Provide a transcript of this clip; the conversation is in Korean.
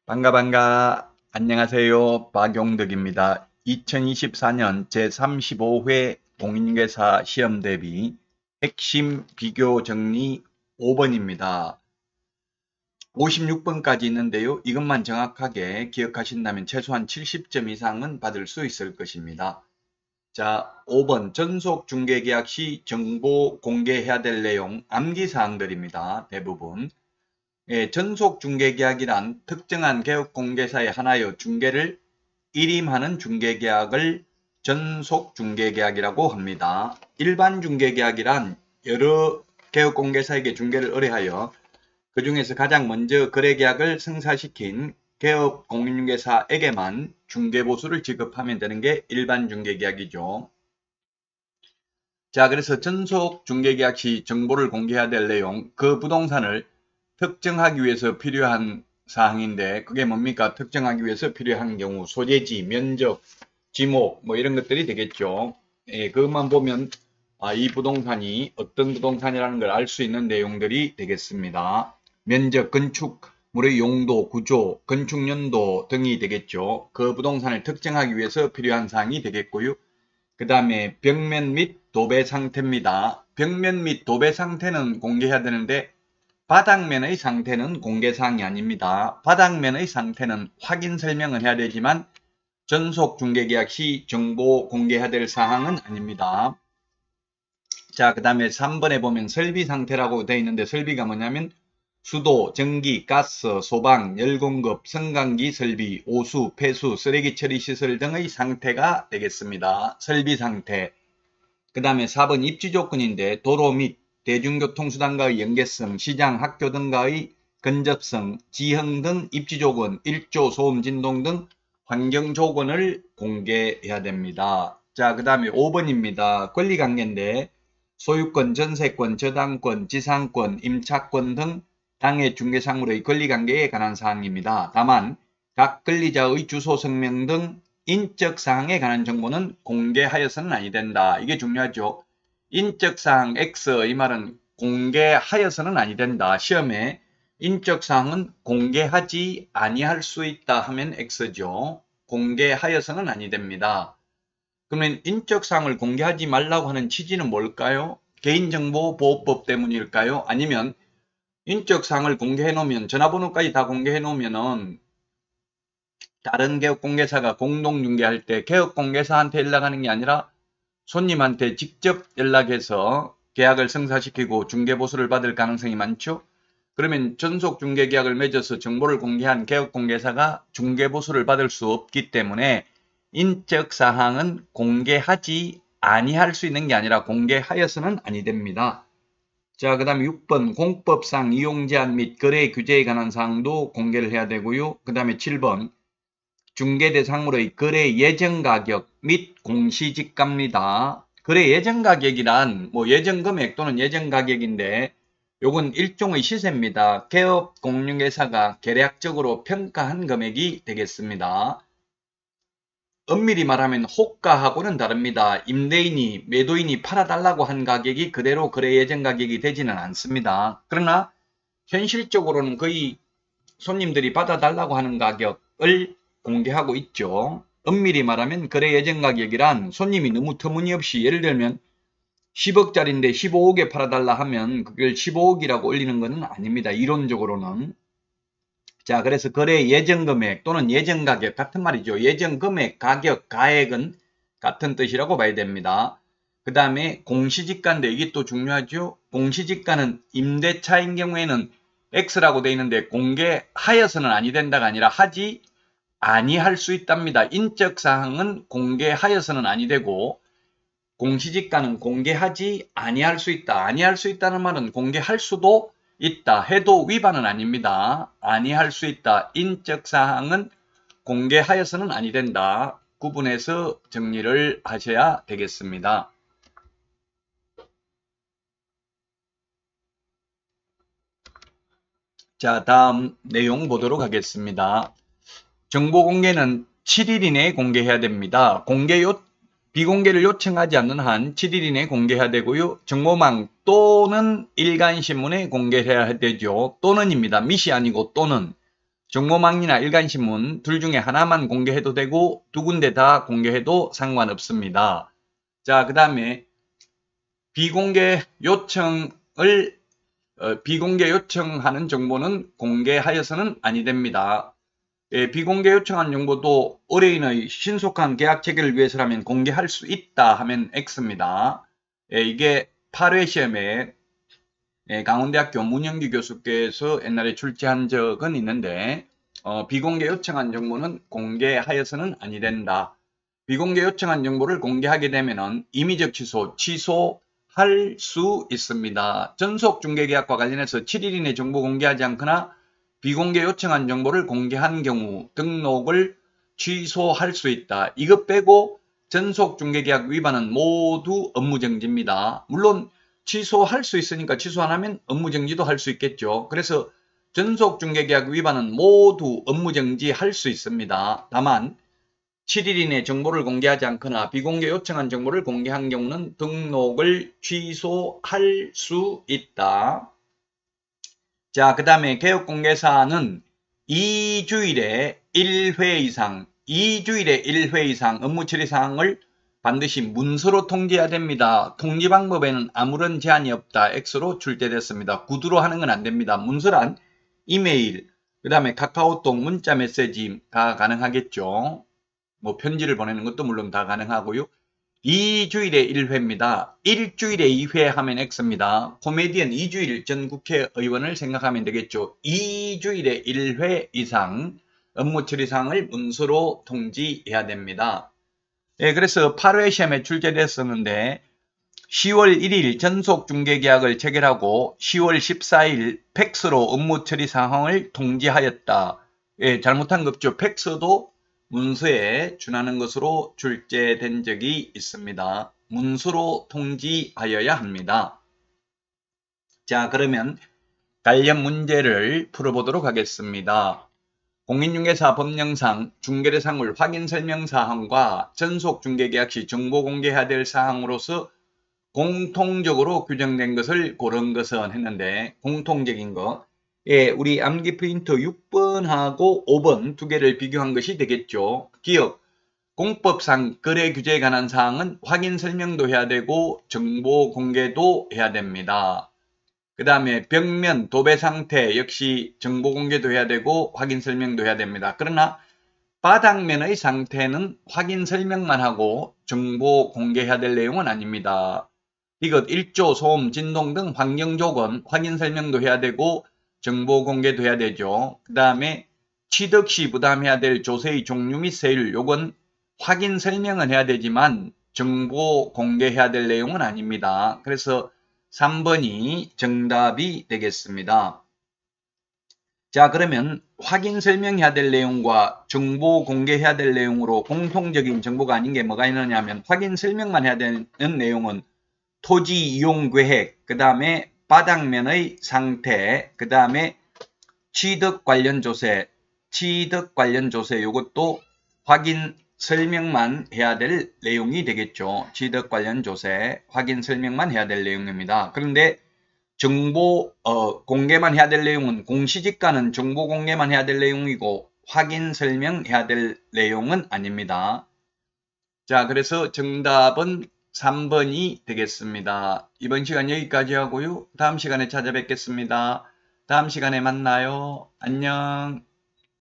반가. 안녕하세요. 박용덕입니다. 2024년 제35회 공인중개사 시험 대비 핵심 비교 정리 5번입니다. 56번까지 있는데요. 이것만 정확하게 기억하신다면 최소한 70점 이상은 받을 수 있을 것입니다. 자, 5번 전속 중개계약 시 정보 공개해야 될 내용 암기사항들입니다. 대부분. 전속 중개계약이란 특정한 개업공개사에 한하여 중개를 일임하는 중개계약을 전속 중개계약이라고 합니다. 일반 중개계약이란 여러 개업공개사에게 중개를 의뢰하여 그 중에서 가장 먼저 거래계약을 성사시킨 개업공인중개사에게만 중개보수를 지급하면 되는 게 일반 중개계약이죠. 자, 그래서 전속 중개계약 시 정보를 공개해야 될 내용, 그 부동산을 특정하기 위해서 필요한 사항인데 그게 뭡니까? 특정하기 위해서 필요한 경우 소재지, 면적, 지목 뭐 이런 것들이 되겠죠. 그것만 보면 이 부동산이 어떤 부동산이라는 걸 알 수 있는 내용들이 되겠습니다. 면적, 건축물의 용도, 구조, 건축 연도 등이 되겠죠. 그 부동산을 특정하기 위해서 필요한 사항이 되겠고요. 그 다음에 벽면 및 도배 상태입니다. 벽면 및 도배 상태는 공개해야 되는데 바닥면의 상태는 공개사항이 아닙니다. 바닥면의 상태는 확인 설명을 해야 되지만 전속 중개계약 시 정보 공개해야 될 사항은 아닙니다. 자, 그 다음에 3번에 보면 설비 상태라고 되어 있는데 설비가 뭐냐면 수도, 전기, 가스, 소방, 열공급, 성강기 설비, 오수, 폐수, 쓰레기 처리 시설 등의 상태가 되겠습니다. 설비 상태. 그 다음에 4번 입지 조건인데 도로 및 대중교통수단과의 연계성, 시장, 학교 등과의 근접성, 지형 등 입지조건, 일조, 소음, 진동 등 환경조건을 공개해야 됩니다. 자, 그 다음에 5번입니다. 권리관계인데 소유권, 전세권, 저당권, 지상권, 임차권 등 당해 중개사물의 권리관계에 관한 사항입니다. 다만 각 권리자의 주소, 성명 등 인적사항에 관한 정보는 공개하여서는 아니 된다. 이게 중요하죠. 인적사항 X 이 말은 공개하여서는 아니 된다. 시험에 인적사항은 공개하지 아니할 수 있다 하면 X죠. 공개하여서는 아니 됩니다. 그러면 인적사항을 공개하지 말라고 하는 취지는 뭘까요? 개인정보보호법 때문일까요? 아니면 인적사항을 공개해 놓으면 전화번호까지 다 공개해 놓으면은 다른 개업공개사가 공동중개할 때 개업공개사한테 연락하는 게 아니라 손님한테 직접 연락해서 계약을 성사시키고 중개보수를 받을 가능성이 많죠. 그러면 전속 중개계약을 맺어서 정보를 공개한 개업공개사가 중개보수를 받을 수 없기 때문에 인적사항은 공개하지 아니할 수 있는 게 아니라 공개하여서는 아니 됩니다. 자, 그 다음에 6번 공법상 이용제한 및 거래 규제에 관한 사항도 공개를 해야 되고요. 그 다음에 7번 중개대상물의 거래 예정가격 및 공시지가입니다. 거래 예정가격이란 예정금액 또는 예정가격인데 요건 일종의 시세입니다. 개업공인중개사가 계략적으로 평가한 금액이 되겠습니다. 엄밀히 말하면 호가하고는 다릅니다. 임대인이 매도인이 팔아달라고 한 가격이 그대로 거래 예정가격이 되지는 않습니다. 그러나 현실적으로는 거의 손님들이 받아달라고 하는 가격을 공개하고 있죠. 엄밀히 말하면 거래 예정 가격이란 손님이 너무 터무니없이 예를 들면 10억짜리인데 15억에 팔아달라 하면 그걸 15억이라고 올리는 것은 아닙니다. 이론적으로는. 자, 그래서 거래 예정 금액 또는 예정 가격 같은 말이죠. 예정 금액, 가격, 가액은 같은 뜻이라고 봐야 됩니다. 그 다음에 공시지가인데 이게 또 중요하죠. 공시지가는 임대차인 경우에는 X라고 되어 있는데 공개하여서는 아니 된다가 아니라 하지 아니할 수 있답니다. 인적사항은 공개하여서는 아니 되고 공시지가는 공개하지 아니할 수 있다. 아니할 수 있다는 말은 공개할 수도 있다. 해도 위반은 아닙니다. 아니할 수 있다. 인적사항은 공개하여서는 아니 된다. 구분해서 정리를 하셔야 되겠습니다. 자, 다음 내용 보도록 하겠습니다. 정보 공개는 7일 이내에 공개해야 됩니다. 비공개를 요청하지 않는 한 7일 이내에 공개해야 되고요. 정보망 또는 일간신문에 공개해야 되죠. 또는입니다. 밑이 아니고 또는. 정보망이나 일간신문 둘 중에 하나만 공개해도 되고 두 군데 다 공개해도 상관없습니다. 자, 그 다음에 비공개 요청하는 정보는 공개하여서는 아니 됩니다. 비공개 요청한 정보도 의뢰인의 신속한 계약 체결을 위해서라면 공개할 수 있다 하면 X입니다. 이게 8회 시험에 강원대학교 문영기 교수께서 옛날에 출제한 적은 있는데 비공개 요청한 정보는 공개하여서는 아니 된다. 비공개 요청한 정보를 공개하게 되면 임의적 취소할 수 있습니다. 전속중개계약과 관련해서 7일 이내 정보 공개하지 않거나 비공개 요청한 정보를 공개한 경우 등록을 취소할 수 있다. 이것 빼고 전속중개계약 위반은 모두 업무정지입니다. 물론 취소할 수 있으니까 취소 안 하면 업무정지도 할 수 있겠죠. 그래서 전속중개계약 위반은 모두 업무정지할 수 있습니다. 다만 7일 이내 정보를 공개하지 않거나 비공개 요청한 정보를 공개한 경우는 등록을 취소할 수 있다. 자, 그 다음에 개업공개사는 2주일에 1회 이상 업무 처리 사항을 반드시 문서로 통지해야 됩니다. 통지 방법에는 아무런 제한이 없다. X로 출제됐습니다. 구두로 하는 건 안 됩니다. 문서란 이메일, 그 다음에 카카오톡, 문자 메시지 다 가능하겠죠. 뭐 편지를 보내는 것도 물론 다 가능하고요. 2주일에 1회입니다. 일주일에 2회 하면 X입니다. 코미디언 2주일 전 국회의원을 생각하면 되겠죠. 2주일에 1회 이상 업무 처리 사항을 문서로 통지해야 됩니다. 그래서 8회 시험에 출제됐었는데 10월 1일 전속중개계약을 체결하고 10월 14일 팩스로 업무 처리 사항을 통지하였다. 잘못한 거 없죠. 팩스도 문서에 준하는 것으로 출제된 적이 있습니다. 문서로 통지하여야 합니다. 자, 그러면 관련 문제를 풀어보도록 하겠습니다. 공인중개사 법령상 중개대상물 확인설명사항과 전속중개계약 시 정보 공개해야 될 사항으로서 공통적으로 규정된 것을 고른 것은 했는데 공통적인 것 우리 암기 프린터 6번하고 5번 두 개를 비교한 것이 되겠죠. 기억, 공법상 거래 규제에 관한 사항은 확인 설명도 해야 되고 정보 공개도 해야 됩니다. 그 다음에 벽면, 도배 상태 역시 정보 공개도 해야 되고 확인 설명도 해야 됩니다. 그러나 바닥면의 상태는 확인 설명만 하고 정보 공개해야 될 내용은 아닙니다. 이것 일조, 소음, 진동 등 환경조건 확인 설명도 해야 되고 정보 공개도 해야 되죠. 그 다음에 취득 시 부담해야 될 조세의 종류 및 세율, 요건 확인 설명은 해야 되지만 정보 공개해야 될 내용은 아닙니다. 그래서 3번이 정답이 되겠습니다. 자, 그러면 확인 설명해야 될 내용과 정보 공개해야 될 내용으로 공통적인 정보가 아닌 게 뭐가 있느냐 하면 확인 설명만 해야 되는 내용은 토지 이용 계획, 그 다음에 바닥면의 상태, 그 다음에 취득 관련 조세 이것도 확인 설명만 해야 될 내용이 되겠죠. 취득 관련 조세 확인 설명만 해야 될 내용입니다. 그런데 정보 공개만 해야 될 내용은 공시지가는 정보 공개만 해야 될 내용이고 확인 설명해야 될 내용은 아닙니다. 자, 그래서 정답은 3번이 되겠습니다. 이번 시간 여기까지 하고요. 다음 시간에 찾아뵙겠습니다. 다음 시간에 만나요. 안녕.